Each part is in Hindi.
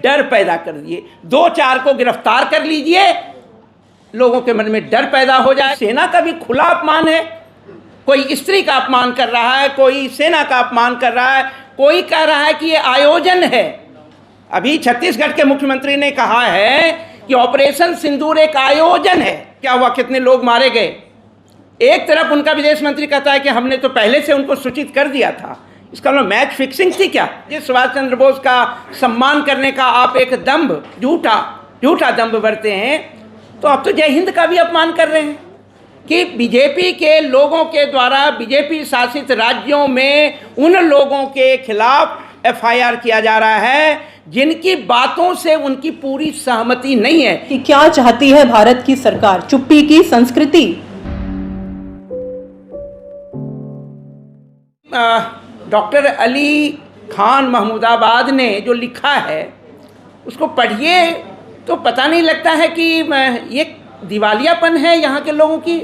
डर पैदा कर दिए। 2-4 को गिरफ्तार कर लीजिए, लोगों के मन में डर पैदा हो जाए। सेना का भी खुला अपमान है, कोई स्त्री का अपमान कर रहा है, कोई सेना का अपमान कर रहा है, कोई कह रहा है कि ये आयोजन है। अभी छत्तीसगढ़ के मुख्यमंत्री ने कहा है कि ऑपरेशन सिंदूर एक आयोजन है। क्या हुआ, कितने लोग मारे गए? एक तरफ उनका विदेश मंत्री कहता है कि हमने तो पहले से उनको सूचित कर दिया था। इसका मतलब मैच फिक्सिंग थी क्या? जिस सुभाष चंद्र बोस का सम्मान करने का आप एक दंभ, झूठा दंभ बरते हैं, तो आप तो जय हिंद का भी अपमान कर रहे हैं कि बीजेपी के लोगों के द्वारा बीजेपी शासित राज्यों में उन लोगों के खिलाफ FIR किया जा रहा है जिनकी बातों से उनकी पूरी सहमति नहीं है। कि क्या चाहती है भारत की सरकार? चुप्पी की संस्कृति। डॉक्टर अली खान महमूदाबाद ने जो लिखा है उसको पढ़िए तो पता नहीं लगता है कि ये दिवालियापन है यहाँ के लोगों की,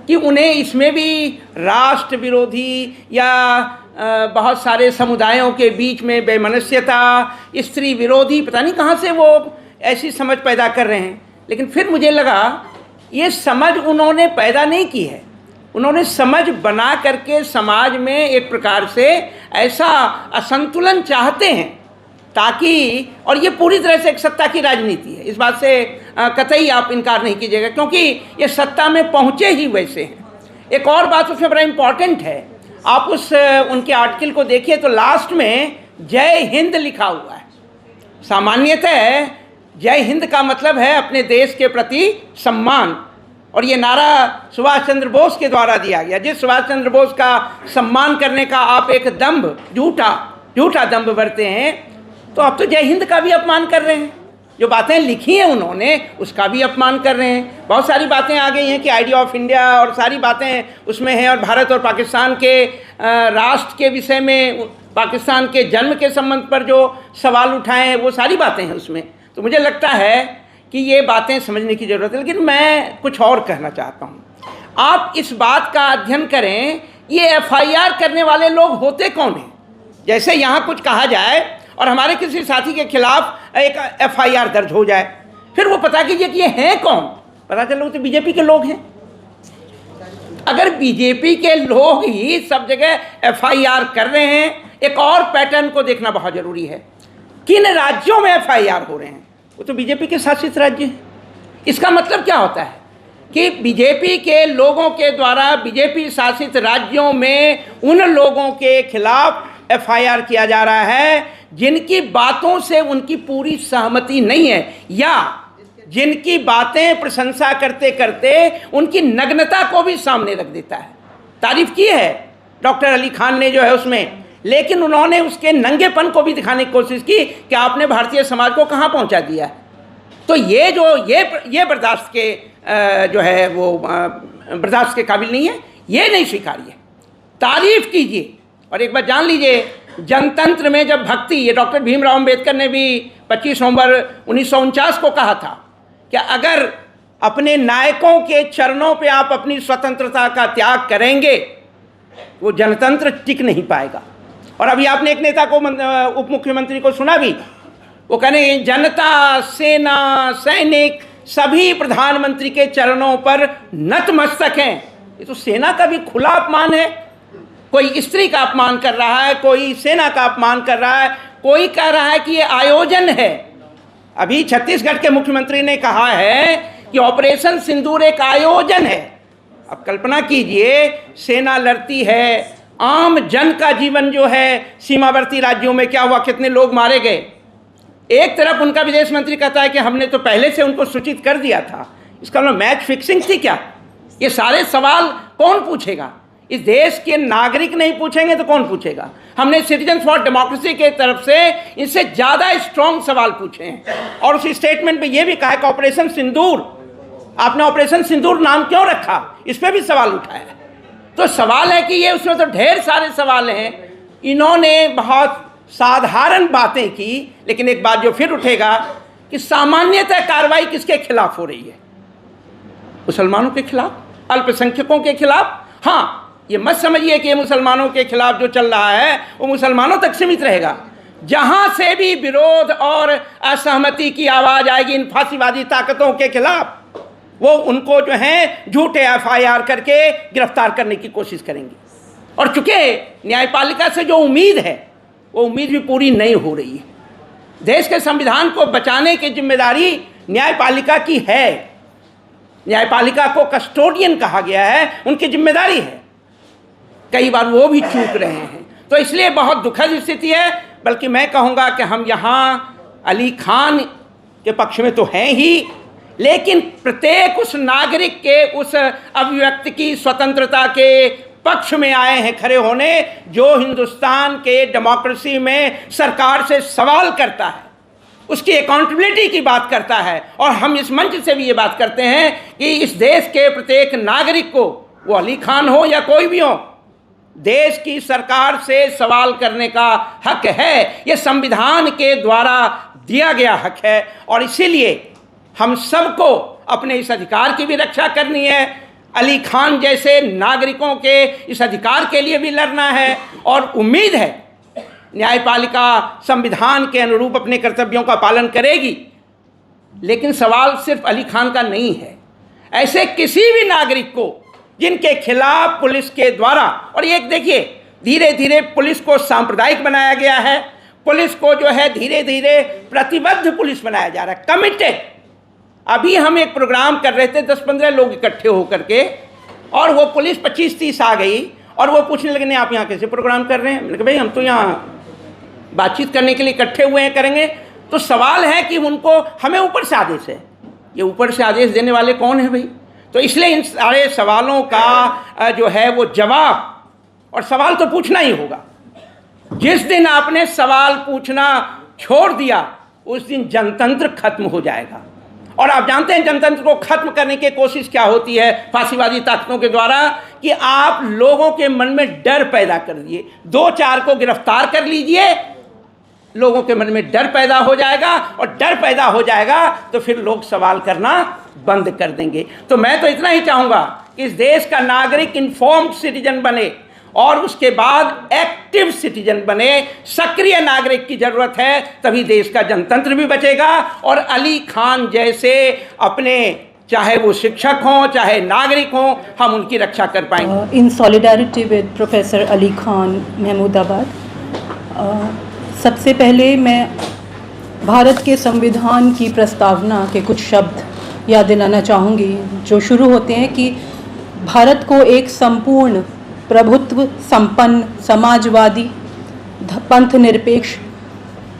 कि उन्हें इसमें भी राष्ट्र विरोधी या बहुत सारे समुदायों के बीच में बेमनस्यता, स्त्री विरोधी, पता नहीं कहाँ से वो ऐसी समझ पैदा कर रहे हैं। लेकिन फिर मुझे लगा ये समझ उन्होंने पैदा नहीं की है, उन्होंने समझ बना करके समाज में एक प्रकार से ऐसा असंतुलन चाहते हैं ताकि, और ये पूरी तरह से एक सत्ता की राजनीति है, इस बात से कतई आप इनकार नहीं कीजिएगा, क्योंकि ये सत्ता में पहुँचे ही वैसे हैं। एक और बात उसमें बड़ा इम्पॉर्टेंट है, आप उनके आर्टिकल को देखिए तो लास्ट में जय हिंद लिखा हुआ है। सामान्यतः जय हिंद का मतलब है अपने देश के प्रति सम्मान, और ये नारा सुभाष चंद्र बोस के द्वारा दिया गया। जिस सुभाष चंद्र बोस का सम्मान करने का आप एक दंभ, झूठा दंभ बरते हैं, तो आप तो जय हिंद का भी अपमान कर रहे हैं। जो बातें लिखी हैं उन्होंने उसका भी अपमान कर रहे हैं। बहुत सारी बातें आ गई हैं कि आइडिया ऑफ इंडिया और सारी बातें उसमें हैं, और भारत और पाकिस्तान के राष्ट्र के विषय में, पाकिस्तान के जन्म के संबंध पर जो सवाल उठाए हैं वो सारी बातें हैं उसमें। तो मुझे लगता है कि ये बातें समझने की ज़रूरत है। लेकिन मैं कुछ और कहना चाहता हूँ, आप इस बात का अध्ययन करें, ये FIR करने वाले लोग होते कौन हैं? जैसे यहाँ कुछ कहा जाए और हमारे किसी साथी के खिलाफ एक FIR दर्ज हो जाए, फिर वो पता कीजिए कि ये हैं कौन, पता चलो तो बीजेपी के लोग हैं। अगर बीजेपी के लोग ही सब जगह FIR कर रहे हैं, एक और पैटर्न को देखना बहुत ज़रूरी है। किन राज्यों में FIR हो रहे हैं? वो तो बीजेपी के शासित राज्य हैं। इसका मतलब क्या होता है कि बीजेपी के लोगों के द्वारा बीजेपी शासित राज्यों में उन लोगों के खिलाफ FIR किया जा रहा है जिनकी बातों से उनकी पूरी सहमति नहीं है, या जिनकी बातें प्रशंसा करते करते उनकी नग्नता को भी सामने रख देता है। तारीफ की है डॉक्टर अली खान ने जो है उसमें, लेकिन उन्होंने उसके नंगेपन को भी दिखाने की कोशिश की कि आपने भारतीय समाज को कहाँ पहुँचा दिया। तो ये बर्दाश्त के जो है वो बर्दाश्त के काबिल नहीं है, ये नहीं स्वीकार्य। तारीफ कीजिए और एक बार जान लीजिए, जनतंत्र में जब भक्ति, ये डॉक्टर भीमराव अंबेडकर ने भी 25 नवंबर 1949 को कहा था कि अगर अपने नायकों के चरणों पे आप अपनी स्वतंत्रता का त्याग करेंगे वो जनतंत्र टिक नहीं पाएगा। और अभी आपने एक नेता को, उप मुख्यमंत्री को सुना भी, वो कह रहे हैं जनता, सेना, सैनिक सभी प्रधानमंत्री के चरणों पर नतमस्तक हैं। ये तो सेना का भी खुला अपमान है। कोई स्त्री का अपमान कर रहा है, कोई सेना का अपमान कर रहा है, कोई कह रहा है कि ये आयोजन है। अभी छत्तीसगढ़ के मुख्यमंत्री ने कहा है कि ऑपरेशन सिंदूर एक आयोजन है। अब कल्पना कीजिए, सेना लड़ती है, आम जन का जीवन जो है सीमावर्ती राज्यों में क्या हुआ, कितने लोग मारे गए। एक तरफ उनका विदेश मंत्री कहता है कि हमने तो पहले से उनको सूचित कर दिया था। इसका मतलब मैच फिक्सिंग थी क्या? ये सारे सवाल कौन पूछेगा? इस देश के नागरिक नहीं पूछेंगे तो कौन पूछेगा? हमने सिटीजन्स फॉर डेमोक्रेसी के तरफ से इनसे ज़्यादा स्ट्रॉन्ग सवाल पूछे हैं, और उस स्टेटमेंट में ये भी कहा है कि ऑपरेशन सिंदूर, आपने ऑपरेशन सिंदूर नाम क्यों रखा, इस पर भी सवाल उठाया। तो सवाल है कि ये, उसमें तो ढेर सारे सवाल हैं। इन्होंने बहुत साधारण बातें की, लेकिन एक बात जो फिर उठेगा कि सामान्यतः कार्रवाई किसके खिलाफ हो रही है? मुसलमानों के खिलाफ, अल्पसंख्यकों के खिलाफ। हाँ, ये मत समझिए कि ये मुसलमानों के खिलाफ जो चल रहा है वो मुसलमानों तक सीमित रहेगा। जहां से भी विरोध और असहमति की आवाज़ आएगी इन फांसीवादी ताकतों के खिलाफ, वो उनको जो है झूठे FIR करके गिरफ्तार करने की कोशिश करेंगे। और चूंकि न्यायपालिका से जो उम्मीद है वो उम्मीद भी पूरी नहीं हो रही है। देश के संविधान को बचाने की जिम्मेदारी न्यायपालिका की है। न्यायपालिका को कस्टोडियन कहा गया है, उनकी जिम्मेदारी है। कई बार वो भी चूक रहे हैं, तो इसलिए बहुत दुखद स्थिति है। बल्कि मैं कहूँगा कि हम यहाँ अली खान के पक्ष में तो हैं ही, लेकिन प्रत्येक उस नागरिक के उस अभिव्यक्ति की स्वतंत्रता के पक्ष में आए हैं खड़े होने, जो हिंदुस्तान के डेमोक्रेसी में सरकार से सवाल करता है, उसकी अकाउंटेबिलिटी की बात करता है। और हम इस मंच से भी ये बात करते हैं कि इस देश के प्रत्येक नागरिक को, वो अली खान हो या कोई भी हो, देश की सरकार से सवाल करने का हक है। ये संविधान के द्वारा दिया गया हक है और इसीलिए हम सबको अपने इस अधिकार की भी रक्षा करनी है। अली खान जैसे नागरिकों के इस अधिकार के लिए भी लड़ना है और उम्मीद है न्यायपालिका संविधान के अनुरूप अपने कर्तव्यों का पालन करेगी। लेकिन सवाल सिर्फ अली खान का नहीं है, ऐसे किसी भी नागरिक को जिनके खिलाफ पुलिस के द्वारा, और एक देखिए धीरे धीरे पुलिस को सांप्रदायिक बनाया गया है, पुलिस को जो है धीरे धीरे प्रतिबद्ध पुलिस बनाया जा रहा है, कमिटेड। अभी हम एक प्रोग्राम कर रहे थे 10-15 लोग इकट्ठे होकर के, और वो पुलिस 25-30 आ गई और वो पूछने लगे नहीं आप यहाँ कैसे प्रोग्राम कर रहे हैं। मैंने कहा भाई हम तो यहाँ बातचीत करने के लिए इकट्ठे हुए हैं, करेंगे। तो सवाल है कि उनको, हमें ऊपर से आदेश है, ये ऊपर से आदेश देने वाले कौन है भाई? तो इसलिए इन सारे सवालों का जो है वो जवाब, और सवाल तो पूछना ही होगा। जिस दिन आपने सवाल पूछना छोड़ दिया उस दिन जनतंत्र खत्म हो जाएगा। और आप जानते हैं जनतंत्र को खत्म करने की कोशिश क्या होती है फांसीवादी ताकतों के द्वारा, कि आप लोगों के मन में डर पैदा कर दिए। 2-4 को गिरफ्तार कर लीजिए, लोगों के मन में डर पैदा हो जाएगा, और डर पैदा हो जाएगा तो फिर लोग सवाल करना बंद कर देंगे। तो मैं तो इतना ही चाहूँगा कि इस देश का नागरिक इन्फॉर्म्ड सिटीजन बने और उसके बाद एक्टिव सिटीजन बने। सक्रिय नागरिक की ज़रूरत है, तभी देश का जनतंत्र भी बचेगा और अली खान जैसे अपने, चाहे वो शिक्षक हों चाहे नागरिक हों, हम उनकी रक्षा कर पाएंगे। In solidarity with professor Ali Khan Mahmudabad, सबसे पहले मैं भारत के संविधान की प्रस्तावना के कुछ शब्द याद दिलाना चाहूँगी, जो शुरू होते हैं कि भारत को एक संपूर्ण प्रभुत्व संपन्न समाजवादी पंथ निरपेक्ष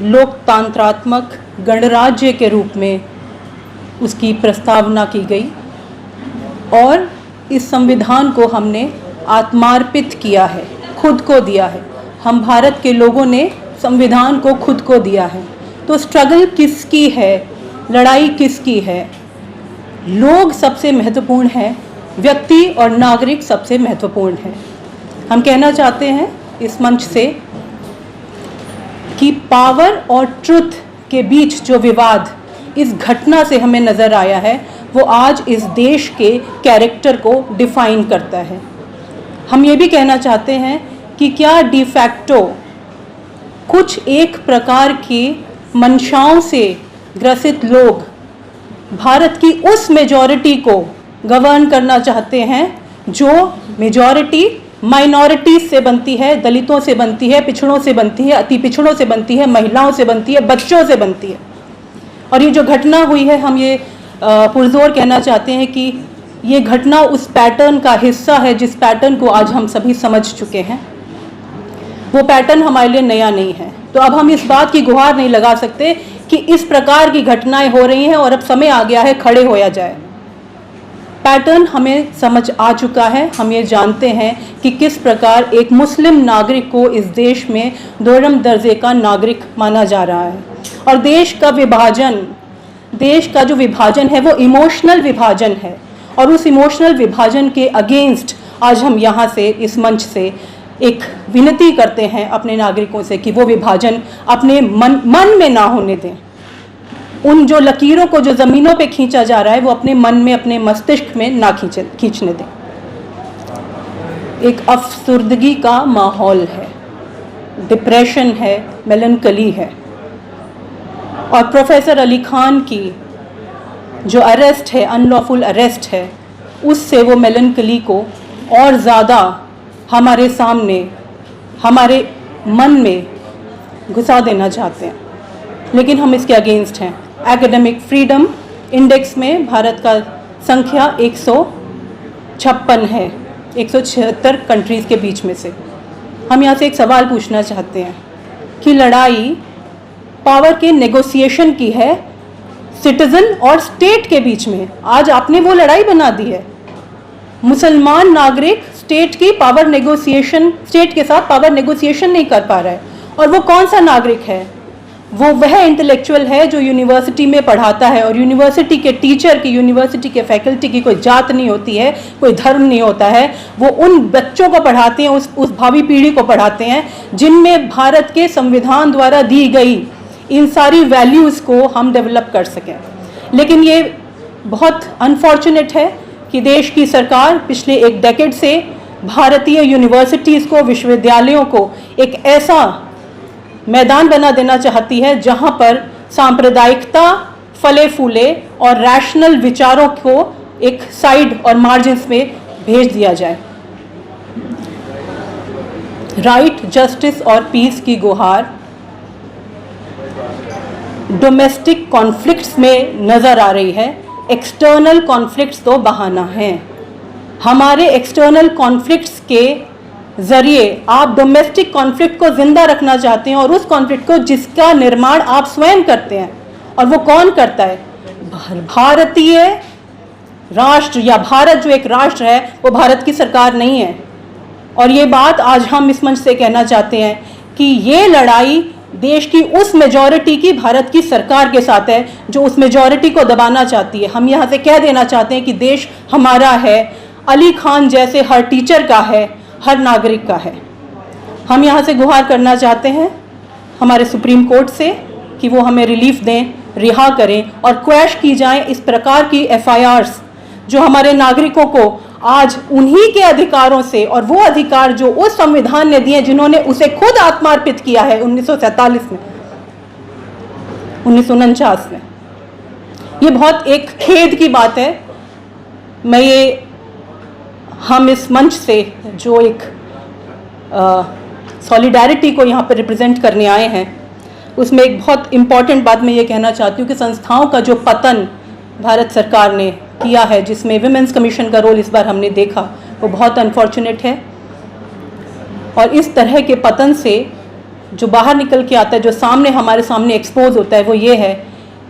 लोकतंत्रात्मक गणराज्य के रूप में उसकी प्रस्तावना की गई, और इस संविधान को हमने आत्मार्पित किया है, खुद को दिया है। हम भारत के लोगों ने संविधान को खुद को दिया है। तो स्ट्रगल किसकी है, लड़ाई किसकी है? लोग सबसे महत्वपूर्ण हैं, व्यक्ति और नागरिक सबसे महत्वपूर्ण है। हम कहना चाहते हैं इस मंच से कि पावर और ट्रुथ के बीच जो विवाद इस घटना से हमें नज़र आया है, वो आज इस देश के कैरेक्टर को डिफाइन करता है। हम ये भी कहना चाहते हैं कि क्या डिफैक्टो कुछ एक प्रकार की मंशाओं से ग्रसित लोग भारत की उस मेजॉरिटी को गवर्न करना चाहते हैं जो मेजॉरिटी माइनॉरिटीज से बनती है, दलितों से बनती है, पिछड़ों से बनती है, अति पिछड़ों से बनती है, महिलाओं से बनती है, बच्चों से बनती है। और ये जो घटना हुई है, हम ये पुरजोर कहना चाहते हैं कि ये घटना उस पैटर्न का हिस्सा है जिस पैटर्न को आज हम सभी समझ चुके हैं। वो पैटर्न हमारे लिए नया नहीं है। तो अब हम इस बात की गुहार नहीं लगा सकते कि इस प्रकार की घटनाएं हो रही हैं और अब समय आ गया है खड़े होया जाए। पैटर्न हमें समझ आ चुका है। हम ये जानते हैं कि किस प्रकार एक मुस्लिम नागरिक को इस देश में दोहरम दर्जे का नागरिक माना जा रहा है। और देश का जो विभाजन है वो इमोशनल विभाजन है, और उस इमोशनल विभाजन के अगेंस्ट आज हम यहाँ से इस मंच से एक विनती करते हैं अपने नागरिकों से कि वो विभाजन अपने मन में ना होने दें। उन जो लकीरों को जो ज़मीनों पे खींचा जा रहा है वो अपने मन में, अपने मस्तिष्क में ना खींचने दें। एक अफसुर्दगी का माहौल है। डिप्रेशन है, मेलनकली है। और प्रोफेसर अली खान की जो अरेस्ट है, अनलॉफुल अरेस्ट है, उससे वो मेलनकली को और ज़्यादा हमारे सामने, हमारे मन में घुसा देना चाहते हैं, लेकिन हम इसके अगेंस्ट हैं। एकेडमिक फ्रीडम इंडेक्स में भारत का संख्या 156 है, 176 कंट्रीज़ के बीच में से। हम यहाँ से एक सवाल पूछना चाहते हैं कि लड़ाई पावर के नेगोशिएशन की है सिटीज़न और स्टेट के बीच में। आज आपने वो लड़ाई बना दी है। मुसलमान नागरिक स्टेट की पावर नेगोशिएशन, स्टेट के साथ पावर नेगोशिएशन नहीं कर पा रहा है। और वो कौन सा नागरिक है? वो वह इंटेलेक्चुअल है जो यूनिवर्सिटी में पढ़ाता है, और यूनिवर्सिटी के टीचर की, यूनिवर्सिटी के फैकल्टी की कोई जात नहीं होती है, कोई धर्म नहीं होता है। वो उन बच्चों को पढ़ाते हैं, उस भावी पीढ़ी को पढ़ाते हैं जिनमें भारत के संविधान द्वारा दी गई इन सारी वैल्यूज़ को हम डेवलप कर सकें। लेकिन ये बहुत अनफॉर्चुनेट है कि देश की सरकार पिछले एक डेकेड से भारतीय यूनिवर्सिटीज़ को, विश्वविद्यालयों को एक ऐसा मैदान बना देना चाहती है जहां पर सांप्रदायिकता फले फूले और रैशनल विचारों को एक साइड और मार्जिन्स में भेज दिया जाए। राइट, जस्टिस और पीस की गुहार डोमेस्टिक कॉन्फ्लिक्ट्स में नज़र आ रही है। एक्सटर्नल कॉन्फ्लिक्ट्स तो बहाना है। हमारे एक्सटर्नल कॉन्फ्लिक्ट्स के ज़रिए आप डोमेस्टिक कॉन्फ्लिक्ट को ज़िंदा रखना चाहते हैं, और उस कॉन्फ्लिक्ट को जिसका निर्माण आप स्वयं करते हैं। और वो कौन करता है? भारतीय राष्ट्र, या भारत जो एक राष्ट्र है, वो भारत की सरकार नहीं है। और ये बात आज हम इस मंच से कहना चाहते हैं कि ये लड़ाई देश की उस मेजॉरिटी की, भारत की सरकार के साथ है जो उस मेजॉरिटी को दबाना चाहती है। हम यहाँ से कह देना चाहते हैं कि देश हमारा है, अली खान जैसे हर टीचर का है, हर नागरिक का है। हम यहाँ से गुहार करना चाहते हैं हमारे सुप्रीम कोर्ट से कि वो हमें रिलीफ दें, रिहा करें, और क्वैश की जाएं इस प्रकार की FIRs जो हमारे नागरिकों को आज उन्हीं के अधिकारों से, और वो अधिकार जो उस संविधान ने दिए जिन्होंने उसे खुद आत्मार्पित किया है 1947 में, 1949 में। ये बहुत एक खेद की बात है। मैं ये, हम इस मंच से जो एक सॉलिडारिटी को यहाँ पर रिप्रेजेंट करने आए हैं, उसमें एक बहुत इम्पॉर्टेंट बात मैं ये कहना चाहती हूँ कि संस्थाओं का जो पतन भारत सरकार ने किया है, जिसमें विमेंस कमीशन का रोल इस बार हमने देखा, वो बहुत अनफॉर्चुनेट है। और इस तरह के पतन से जो बाहर निकल के आता है, जो सामने हमारे सामने एक्सपोज होता है, वो ये है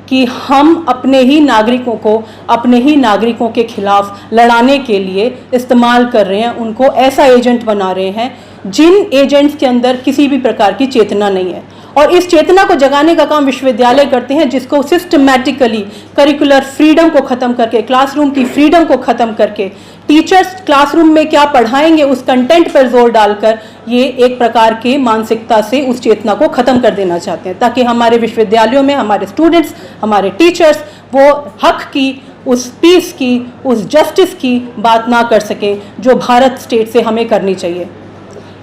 कि हम अपने ही नागरिकों को अपने ही नागरिकों के खिलाफ लड़ाने के लिए इस्तेमाल कर रहे हैं। उनको ऐसा एजेंट बना रहे हैं जिन एजेंट्स के अंदर किसी भी प्रकार की चेतना नहीं है। और इस चेतना को जगाने का काम विश्वविद्यालय करते हैं, जिसको सिस्टमैटिकली करिकुलर फ्रीडम को ख़त्म करके, क्लासरूम की फ्रीडम को ख़त्म करके, टीचर्स क्लासरूम में क्या पढ़ाएंगे उस कंटेंट पर जोर डालकर ये एक प्रकार के मानसिकता से उस चेतना को ख़त्म कर देना चाहते हैं, ताकि हमारे विश्वविद्यालयों में हमारे स्टूडेंट्स, हमारे टीचर्स वो हक की, उस पीस की, उस जस्टिस की बात ना कर सके जो भारत स्टेट से हमें करनी चाहिए।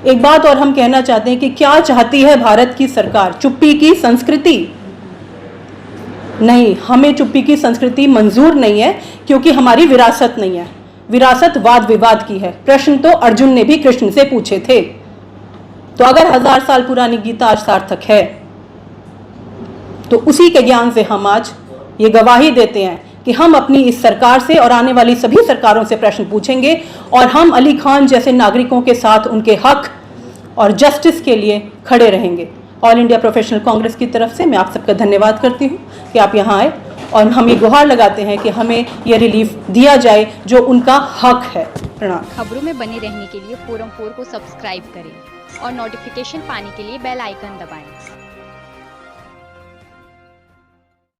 एक बात और हम कहना चाहते हैं कि क्या चाहती है भारत की सरकार? चुप्पी की संस्कृति? नहीं, हमें चुप्पी की संस्कृति मंजूर नहीं है, क्योंकि हमारी विरासत नहीं है। विरासत वाद विवाद की है। प्रश्न तो अर्जुन ने भी कृष्ण से पूछे थे। तो अगर 1000 साल पुरानी गीता आज सार्थक है, तो उसी के ज्ञान से हम आज ये गवाही देते हैं कि हम अपनी इस सरकार से और आने वाली सभी सरकारों से प्रश्न पूछेंगे, और हम अली खान जैसे नागरिकों के साथ उनके हक और जस्टिस के लिए खड़े रहेंगे। ऑल इंडिया प्रोफेशनल कांग्रेस की तरफ से मैं आप सबका धन्यवाद करती हूँ कि आप यहाँ आए, और हम ये गुहार लगाते हैं कि हमें ये रिलीफ दिया जाए जो उनका हक है। प्रणाम। खबरों में बने रहने के लिए फोरम 4 को सब्सक्राइब करें और नोटिफिकेशन पाने के लिए बेल आइकन दबाएं।